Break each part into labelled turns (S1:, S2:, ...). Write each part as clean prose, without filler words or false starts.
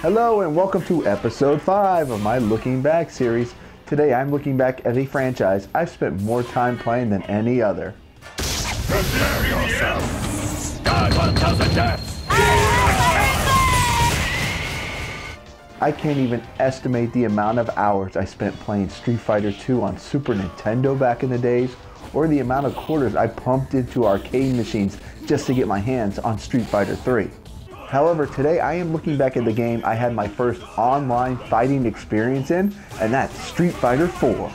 S1: Hello and welcome to episode 5 of my Looking Back series. Today I'm looking back at a franchise I've spent more time playing than any other.
S2: Prepare yourself! Die 1,000 deaths!
S1: I can't even estimate the amount of hours I spent playing Street Fighter 2 on Super Nintendo back in the days, or the amount of quarters I pumped into arcade machines just to get my hands on Street Fighter 3. However, today I am looking back at the game I had my first online fighting experience in, and that's Street Fighter 4.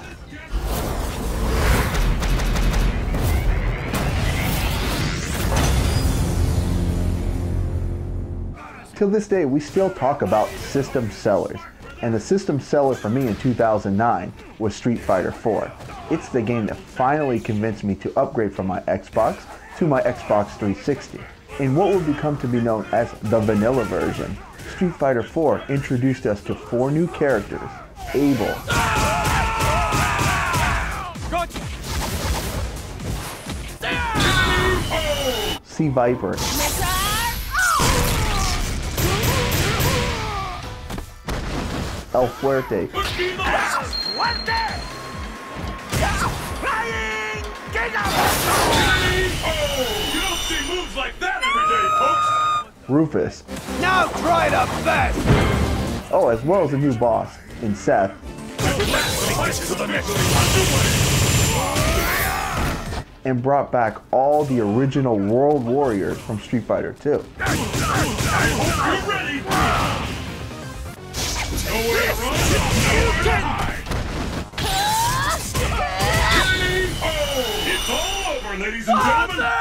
S1: Till this day, we still talk about system sellers, and the system seller for me in 2009 was Street Fighter 4. It's the game that finally convinced me to upgrade from my Xbox to my Xbox 360. In what would become to be known as the vanilla version, Street Fighter 4 introduced us to 4 new characters: Abel, C. Viper, El Fuerte, Rufus.
S2: Now try the best!
S1: Oh, as well as a new boss in Seth. And brought back all the original World Warriors from Street Fighter 2.
S2: It's all over, ladies and gentlemen!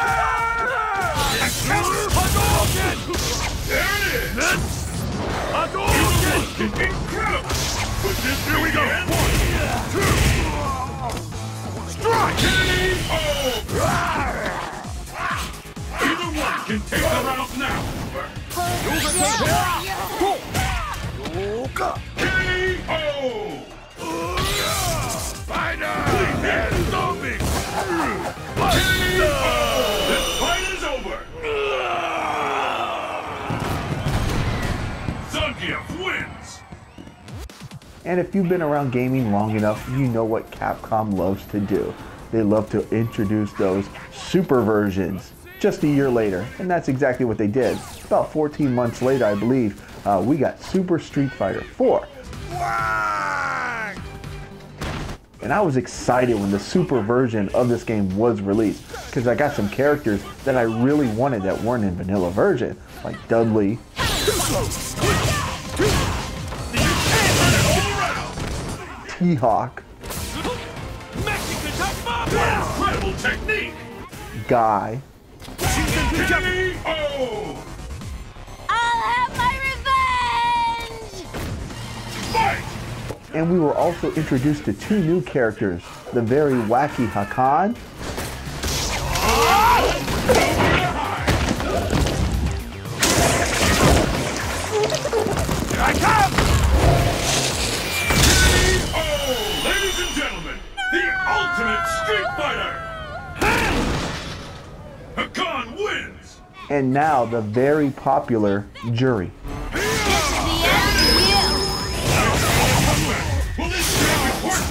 S2: There it is! Incredible! With this, here we go! 1, 2, strike! Either one can take the round now! KO! Fighter! And zombie! This fight is over! Zangief wins!
S1: And if you've been around gaming long enough, you know what Capcom loves to do. They love to introduce those super versions just a year later, and that's exactly what they did. About 14 months later, I believe, we got Super Street Fighter 4. And I was excited when the super version of this game was released, because I got some characters that I really wanted that weren't in vanilla version, like Dudley, T-Hawk,
S2: Incredible technique!
S1: Guy,
S3: I'll have my revenge!
S2: Fight!
S1: and we were also introduced to 2 new characters, the very wacky Hakan,
S2: Here I come! Ladies and gentlemen, the ultimate Street Fighter! Hakan wins!
S1: and now the very popular Juri.
S2: Will this be important?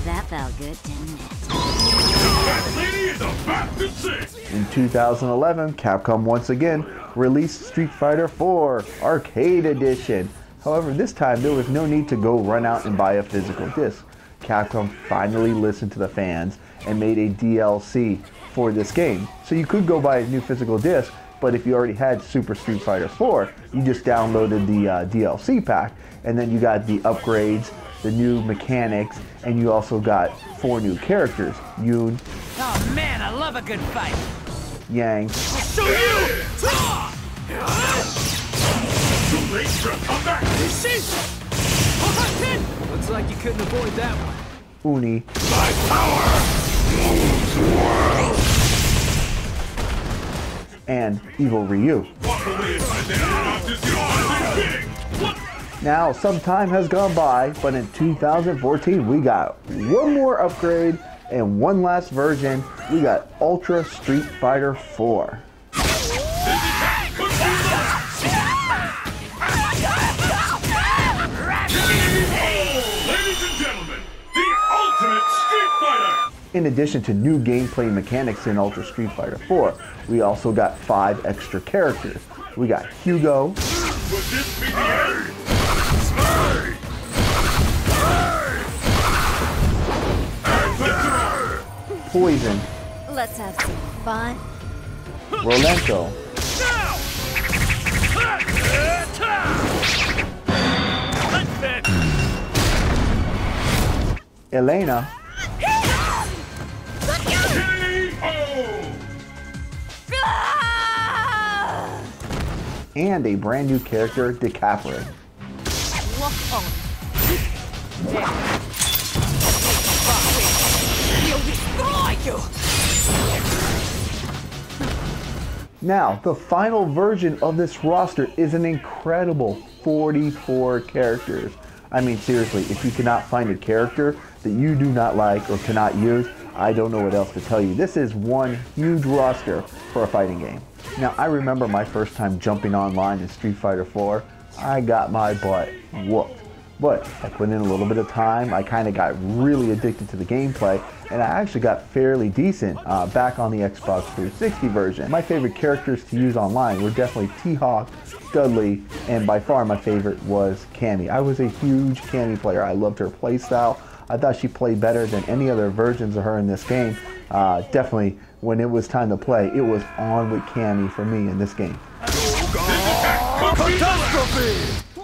S3: That felt good, didn't it?
S2: That lady is about to sing!
S1: In 2011, Capcom once again released Street Fighter 4 Arcade Edition. However, this time there was no need to go run out and buy a physical disc. Capcom finally listened to the fans and made a DLC for this game. So you could go buy a new physical disc, but if you already had Super Street Fighter 4, you just downloaded the DLC pack, and then you got the upgrades, the new mechanics, and you also got 4 new characters: Yoon,
S4: Oh man, I love a good fight.
S1: Yang,
S2: Show you! Too late for a comeback!
S4: Looks like you couldn't avoid that one.
S1: Uni,
S2: My power moves the world!
S1: and Evil Ryu.
S2: Walk away and find that out is yours big! What?
S1: Now, some time has gone by, but in 2014 we got one more upgrade and one last version. We got Ultra Street Fighter 4. In addition to new gameplay mechanics in Ultra Street Fighter 4, we also got 5 extra characters. We got Hugo,
S2: Would this be the end?
S1: Poison,
S3: Let's have some fun.
S1: Rolento, Elena, and a brand new character, Decapre.
S3: Look on. He'll destroy you.
S1: Now, the final version of this roster is an incredible 44 characters. I mean, seriously, if you cannot find a character that you do not like or cannot use, I don't know what else to tell you. This is one huge roster for a fighting game. Now, I remember my first time jumping online in Street Fighter 4. I got my butt whooped. But I put in a little bit of time. I kind of got really addicted to the gameplay, and I actually got fairly decent back on the Xbox 360 version. My favorite characters to use online were definitely T-Hawk, Dudley, and by far my favorite was Cammy. I was a huge Cammy player. I loved her playstyle. I thought she played better than any other versions of her in this game. Definitely, when it was time to play, it was on with Cammy for me in this game.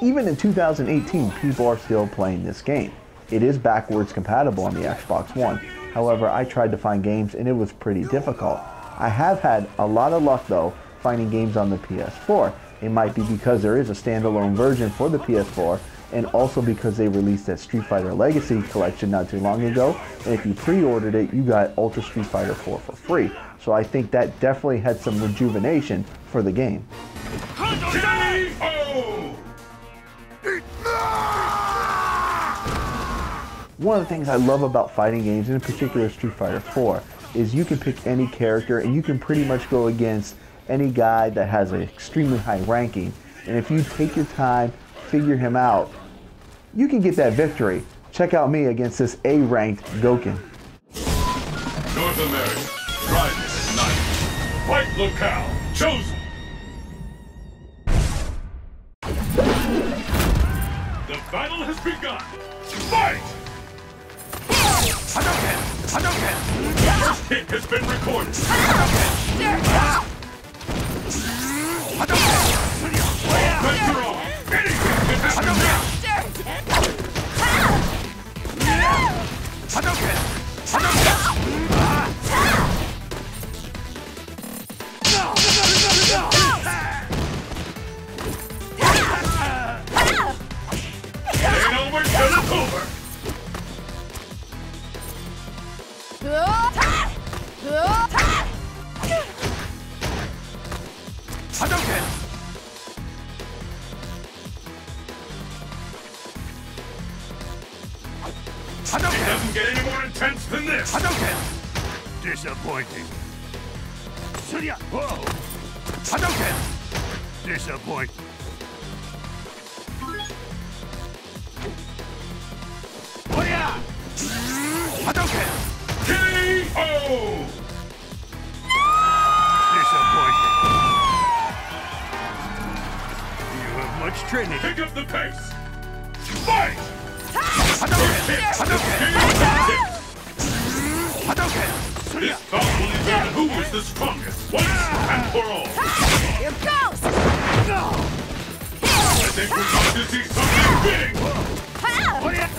S1: Even in 2018, people are still playing this game. It is backwards compatible on the Xbox One. However, I tried to find games and it was pretty difficult. I have had a lot of luck though finding games on the PS4. It might be because there is a standalone version for the PS4, and also because they released that Street Fighter Legacy collection not too long ago, and if you pre-ordered it, you got Ultra Street Fighter 4 for free. So I think that definitely had some rejuvenation for the game. One of the things I love about fighting games, in particular Street Fighter 4, is you can pick any character and you can pretty much go against any guy that has an extremely high ranking. And if you take your time, figure him out, you can get that victory. Check out me against this A-ranked Gouken.
S2: North America, Friday night. Fight locale chosen. The battle has begun. Fight!
S4: Hadouken! Hadouken!
S2: First hit has been recorded. Offense are on. Anything can happen now.
S4: Hadouken! Hadouken!
S2: Ain't over till it's over.
S4: Hadouken!
S2: It
S4: Hadouken!
S2: doesn't get any more intense than this.
S4: Hadouken! Disappointing. Surya! Whoa! Hadouken! Disappointing. Warrior! Hadouken!
S2: K.O.
S4: Disappointing. You have much training.
S2: Pick up the pace. Fight!
S4: Hadouken!
S2: Hit.
S4: Hadouken! Hadouken!
S2: This bout will determine who is the strongest, once and for all.
S3: Here goes!
S2: I think we're going to see something big.
S4: Warrior!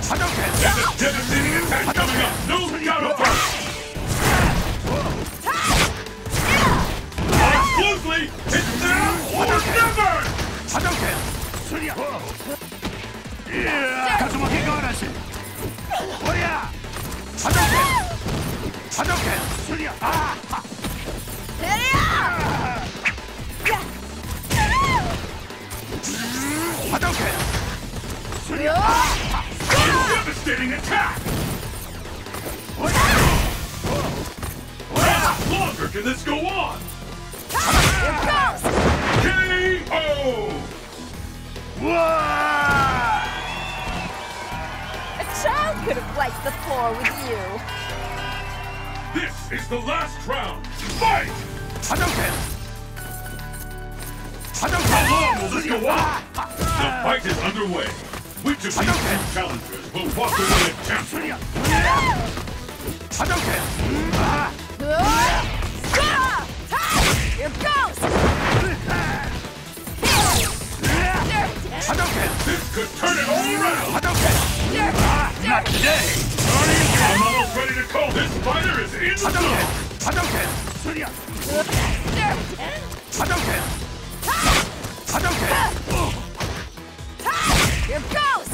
S4: Hadouken!
S2: There's a devastating attack coming up. No doubt about it. Watch closely. It's now or never.
S4: Hadouken! Surya! Yeah! Kazuaki Garashi! Warrior! Hadouken! Hadouken! Surya! Ah! Hadouken! Surya!
S2: Devastating attack.
S4: Warrior!
S2: How much longer can this go on?
S3: Here goes!
S2: K.O.
S3: A child could have wiped the floor with you.
S2: This is the last round. Fight!
S4: Hadouken!
S2: How
S4: Hadouken!
S2: long will this go on? The fight is underway. Which of these two challengers will walk away as champion?
S4: Hadouken!
S3: Here goes!
S4: Hadouken!
S2: This could turn it all around.
S4: Hadouken! Not today!
S2: I'm almost ready to call this fighter is in the
S4: Hadouken!
S2: zone.
S4: Hadouken! Hadouken! Hadouken!
S3: Here goes!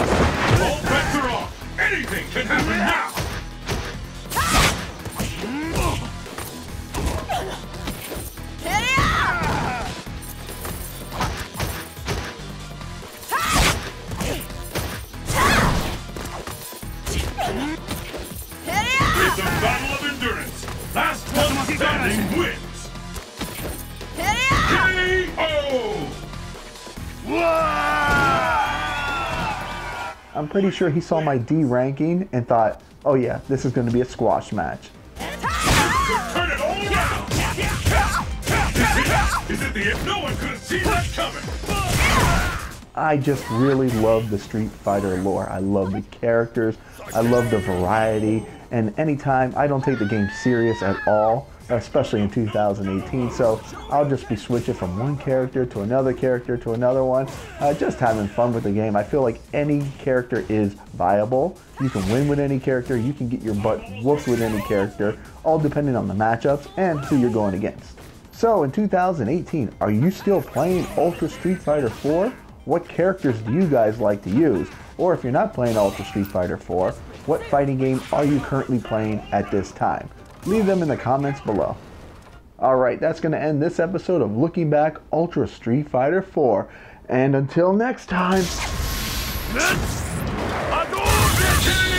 S2: All bets are off. Anything can happen now. It's a battle of endurance. Last one standing wins. KO!
S1: I'm pretty sure he saw my D ranking and thought, oh yeah, this is going to be a squash match.
S2: Turn it all around. Is it the end? No one could have seen that coming.
S1: I just really love the Street Fighter lore. I love the characters. I love the variety. And anytime, I don't take the game serious at all, especially in 2018. So I'll just be switching from one character to another one. Just having fun with the game. I feel like any character is viable. You can win with any character. You can get your butt whooped with any character, all depending on the matchups and who you're going against. So in 2018, are you still playing Ultra Street Fighter 4? What characters do you guys like to use? Or if you're not playing Ultra Street Fighter 4, what fighting game are you currently playing at this time? Leave them in the comments below. Alright, that's going to end this episode of Looking Back Ultra Street Fighter 4. And until next time...
S4: Hadouken!